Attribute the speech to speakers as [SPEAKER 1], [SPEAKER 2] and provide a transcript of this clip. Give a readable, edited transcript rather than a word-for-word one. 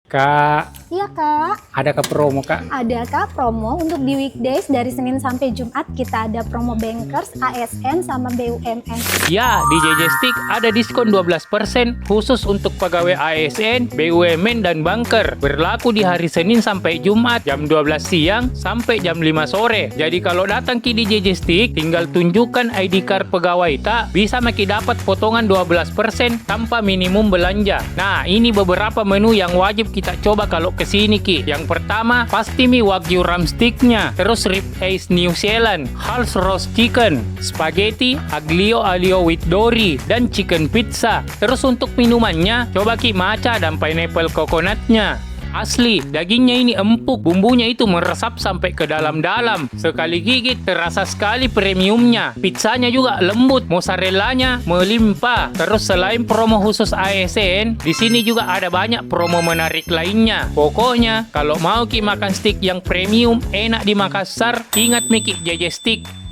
[SPEAKER 1] Kak,
[SPEAKER 2] Iya kak,
[SPEAKER 1] ada ke promo kak?
[SPEAKER 2] ada kak promo untuk di weekdays dari Senin sampai Jumat kita ada promo Bankers, ASN, sama BUMN.
[SPEAKER 1] Ya, di JJ Stick ada diskon 12% khusus untuk pegawai ASN, BUMN, dan banker. Berlaku di hari Senin sampai Jumat jam 12 siang sampai jam 5 sore. Jadi kalau datang ki di JJ Stick, tinggal tunjukkan ID card pegawai tak, bisa maki dapat potongan 12% tanpa minimum belanja. Nah, ini beberapa menu yang wajib kita coba kalau kesini ki. Yang pertama, pasti mie Wagyu ram sticknya, terus rib eye New Zealand, Hals roast chicken, spaghetti aglio olio with dory, dan chicken pizza. Terus untuk minumannya, coba ki matcha dan pineapple coconutnya. Asli, dagingnya ini empuk, bumbunya itu meresap sampai ke dalam-dalam. Sekali gigit, terasa sekali premiumnya. Pizzanya juga lembut, mozzarellanya melimpah. Terus selain promo khusus ASN, di sini juga ada banyak promo menarik lainnya. Pokoknya, kalau mau ki makan stick yang premium, enak di Makassar, ingat Miki JJ Stick.